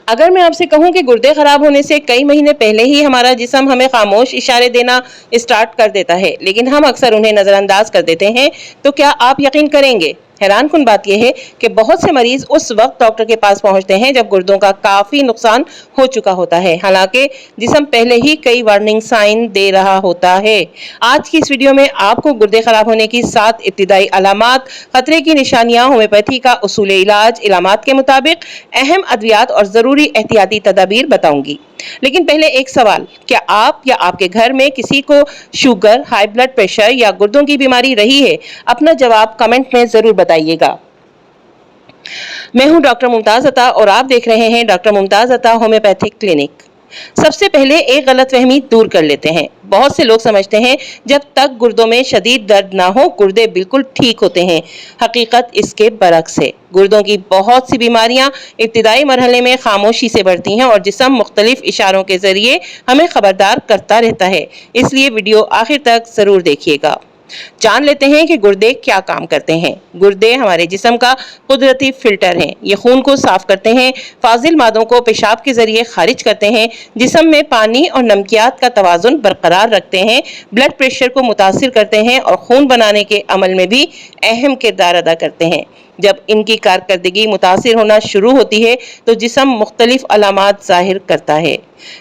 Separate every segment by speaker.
Speaker 1: اگر میں آپ سے کہوں کہ گردے خراب ہونے سے کئی مہینے پہلے ہی ہمارا جسم ہمیں خاموش اشارے دینا اسٹارٹ کر دیتا ہے لیکن ہم اکثر انہیں نظر انداز کر دیتے ہیں تو کیا آپ یقین کریں گے؟ حیران کن بات یہ ہے کہ بہت سے مریض اس وقت ڈاکٹر کے پاس پہنچتے ہیں جب گردوں کا کافی نقصان ہو چکا ہوتا ہے، حالانکہ جسم پہلے ہی کئی وارننگ سائن دے رہا ہوتا ہے۔ آج کی اس ویڈیو میں آپ کو گردے خراب ہونے کی 7 ابتدائی علامات، خطرے کی نشانیاں، ہومیوپیتھی کا اصول علاج، علامات کے مطابق اہم ادویات اور ضروری احتیاطی تدابیر بتاؤں گی۔ لیکن پہلے ایک سوال، کیا آپ یا آپ کے گھر میں کسی کو شوگر، ہائی بلڈ پریشر یا گردوں کی بیماری رہی ہے؟ اپنا جواب کمنٹ میں ضرور بتائیے گا۔ میں ہوں ڈاکٹر ممتاز عطا اور آپ دیکھ رہے ہیں ڈاکٹر ممتاز عطا ہومیوپیتھک کلینک۔ سب سے پہلے ایک غلط فہمی دور کر لیتے ہیں۔ بہت سے لوگ سمجھتے ہیں جب تک گردوں میں شدید درد نہ ہو گردے بالکل ٹھیک ہوتے ہیں۔ حقیقت اس کے برعکس ہے۔ گردوں کی بہت سی بیماریاں ابتدائی مرحلے میں خاموشی سے بڑھتی ہیں اور جسم مختلف اشاروں کے ذریعے ہمیں خبردار کرتا رہتا ہے، اس لیے ویڈیو آخر تک ضرور دیکھیے گا۔ جان لیتے ہیں کہ گردے کیا کام کرتے ہیں۔ گردے ہمارے جسم کا قدرتی فلٹر ہیں۔ یہ خون کو صاف کرتے ہیں، فاضل مادوں کو پیشاب کے ذریعے خارج کرتے ہیں، جسم میں پانی اور نمکیات کا توازن برقرار رکھتے ہیں، بلڈ پریشر کو متاثر کرتے ہیں اور خون بنانے کے عمل میں بھی اہم کردار ادا کرتے ہیں۔ جب ان کی کارکردگی متاثر ہونا شروع ہوتی ہے تو جسم مختلف علامات ظاہر کرتا ہے،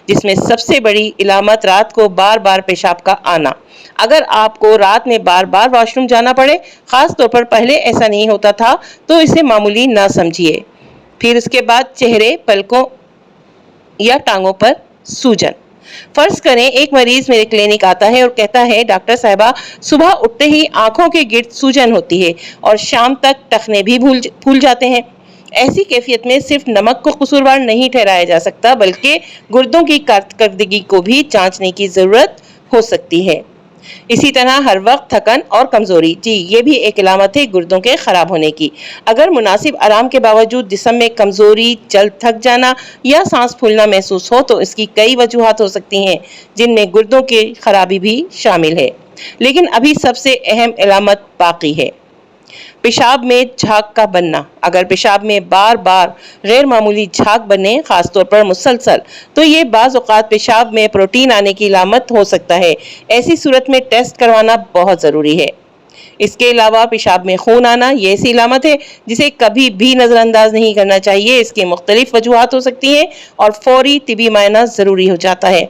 Speaker 1: جس میں سب سے بڑی علامت رات کو بار بار پیشاب کا آنا۔ اگر آپ کو رات میں بار بار واش روم جانا پڑے، خاص طور پر پہلے ایسا نہیں ہوتا تھا، تو اسے معمولی نہ سمجھیے۔ پھر اس کے بعد چہرے، پلکوں یا ٹانگوں پر سوجن۔ فرض کریں ایک مریض میرے کلینک آتا ہے اور کہتا ہے ڈاکٹر صاحبہ صبح اٹھتے ہی آنکھوں کے گرد سوجن ہوتی ہے اور شام تک ٹخنے بھی پھول جاتے ہیں۔ ایسی کیفیت میں صرف نمک کو قصوروار نہیں ٹھہرایا جا سکتا بلکہ گردوں کی کارکردگی کو بھی جانچنے کی ضرورت ہو سکتی ہے۔ اسی طرح ہر وقت تھکن اور کمزوری، جی یہ بھی ایک علامت ہے گردوں کے خراب ہونے کی۔ اگر مناسب آرام کے باوجود جسم میں کمزوری، جلد تھک جانا یا سانس پھولنا محسوس ہو تو اس کی کئی وجوہات ہو سکتی ہیں، جن میں گردوں کی خرابی بھی شامل ہے۔ لیکن ابھی سب سے اہم علامت باقی ہے۔ پیشاب میں جھاگ کا بننا۔ اگر پیشاب میں بار بار غیر معمولی جھاگ بنے، خاص طور پر مسلسل، تو یہ بعض اوقات پیشاب میں پروٹین آنے کی علامت ہو سکتا ہے۔ ایسی صورت میں ٹیسٹ کروانا بہت ضروری ہے۔ اس کے علاوہ پیشاب میں خون آنا یہ ایسی علامت ہے جسے کبھی بھی نظر انداز نہیں کرنا چاہیے۔ اس کی مختلف وجوہات ہو سکتی ہیں اور فوری طبی معائنہ ضروری ہو جاتا ہے۔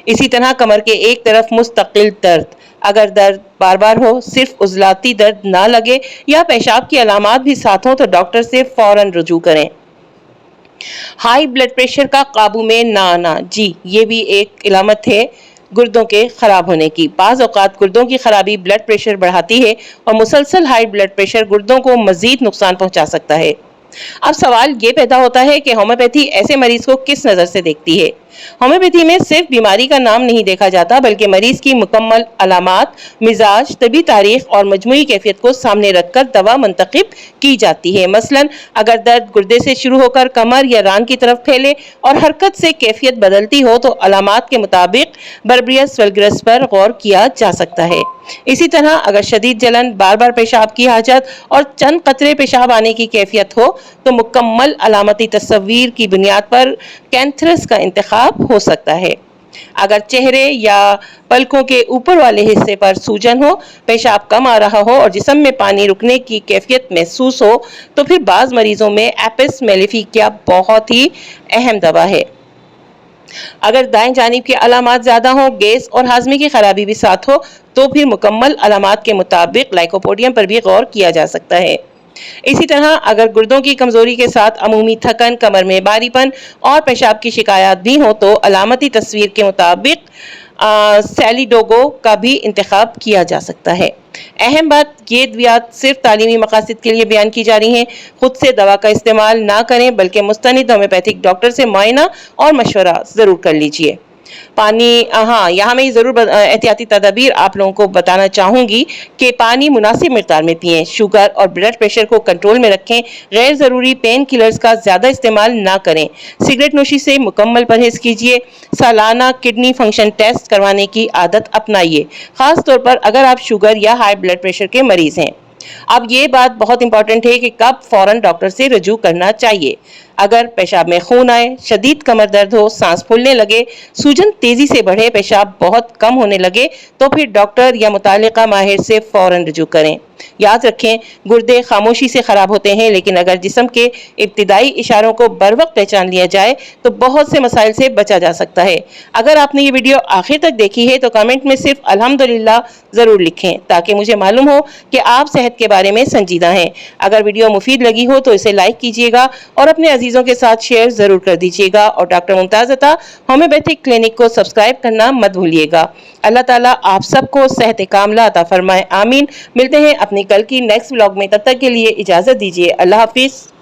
Speaker 1: اسی طرح کمر کے ایک طرف مستقل درد۔ اگر درد بار بار ہو، صرف عضلاتی درد نہ لگے یا پیشاب کی علامات بھی ساتھ ہوں تو ڈاکٹر سے فوراً رجوع کریں۔ ہائی بلڈ پریشر کا قابو میں نہ آنا، جی یہ بھی ایک علامت ہے گردوں کے خراب ہونے کی۔ بعض اوقات گردوں کی خرابی بلڈ پریشر بڑھاتی ہے اور مسلسل ہائی بلڈ پریشر گردوں کو مزید نقصان پہنچا سکتا ہے۔ اب سوال یہ پیدا ہوتا ہے کہ ہومیوپیتھی ایسے مریض کو کس نظر سے دیکھتی ہے؟ ہومیوپیتھی میں صرف بیماری کا نام نہیں دیکھا جاتا بلکہ مریض کی مکمل علامات، مزاج، طبی تاریخ اور مجموعی کیفیت کو سامنے رکھ کر دوا منتخب کی جاتی ہے۔ مثلاً اگر درد گردے سے شروع ہو کر کمر یا ران کی طرف پھیلے اور حرکت سے کیفیت بدلتی ہو تو علامات کے مطابق بربریس وولگرس پر غور کیا جا سکتا ہے۔ اسی طرح اگر شدید جلن، بار بار پیشاب کی حاجت اور چند قطرے پیشاب آنے کی کیفیت ہو تو مکمل علامتی تصویر کی بنیاد پر کینتھرس کا انتخاب ہو سکتا ہے۔ اگر چہرے یا پلکوں کے اوپر والے حصے پر سوجن ہو، پیشاب کم آ رہا ہو اور جسم میں پانی رکنے کی کیفیت محسوس ہو تو پھر بعض مریضوں میں ایپس میلیفیکیا بہت ہی اہم دوا ہے۔ اگر دائیں جانب کی علامات زیادہ ہوں، گیس اور ہاضمے کی خرابی بھی ساتھ ہو تو پھر مکمل علامات کے مطابق لائکوپوڈیم پر بھی غور کیا جا سکتا ہے۔ اسی طرح اگر گردوں کی کمزوری کے ساتھ عمومی تھکن، کمر میں بھاری پن اور پیشاب کی شکایات بھی ہوں تو علامتی تصویر کے مطابق سیلیڈوگو کا بھی انتخاب کیا جا سکتا ہے۔ اہم بات، یہ ادویات صرف تعلیمی مقاصد کے لیے بیان کی جا رہی ہیں۔ خود سے دوا کا استعمال نہ کریں بلکہ مستند ہومیوپیتھک ڈاکٹر سے معائنہ اور مشورہ ضرور کر لیجئے۔ پانی، یہاں میں ضرور احتیاطی تدابیر آپ لوگوں کو بتانا چاہوں گی کہ پانی مناسب مقدار میں پئیں، شوگر اور بلڈ پریشر کو کنٹرول میں رکھیں، غیر ضروری پین کلرز کا زیادہ استعمال نہ کریں، سگریٹ نوشی سے مکمل پرہیز کیجیے، سالانہ کڈنی فنکشن ٹیسٹ کروانے کی عادت اپنائیے، خاص طور پر اگر آپ شوگر یا ہائی بلڈ پریشر کے مریض ہیں۔ اب یہ بات بہت امپورٹنٹ ہے کہ کب فوراً ڈاکٹر سے رجوع کرنا چاہیے۔ اگر پیشاب میں خون آئے، شدید کمر درد ہو، سانس پھولنے لگے، سوجن تیزی سے بڑھے، پیشاب بہت کم ہونے لگے تو پھر ڈاکٹر یا متعلقہ ماہر سے فوراً رجوع کریں۔ یاد رکھیں، گردے خاموشی سے خراب ہوتے ہیں، لیکن اگر جسم کے ابتدائی اشاروں کو بروقت پہچان لیا جائے تو بہت سے مسائل سے بچا جا سکتا ہے۔ اگر آپ نے یہ ویڈیو آخر تک دیکھی ہے تو کمنٹ میں صرف الحمدللہ ضرور لکھیں تاکہ مجھے معلوم ہو کہ آپ صحت کے بارے میں سنجیدہ ہیں۔ اگر ویڈیو مفید لگی ہو تو اسے لائک کیجیے گا اور اپنے عزیزوں کے ساتھ شیئر ضرور کر دیجیے گا، اور ڈاکٹر ممتاز عطا ہومیوپیتھک کلینک کو سبسکرائب کرنا مت بھولیے گا۔ اللہ تعالیٰ آپ سب کو صحت کاملہ عطا فرمائے، آمین۔ ملتے ہیں اپنی کل کی نیکسٹ ولاگ میں، تب تک کے لیے اجازت دیجیے، اللہ حافظ۔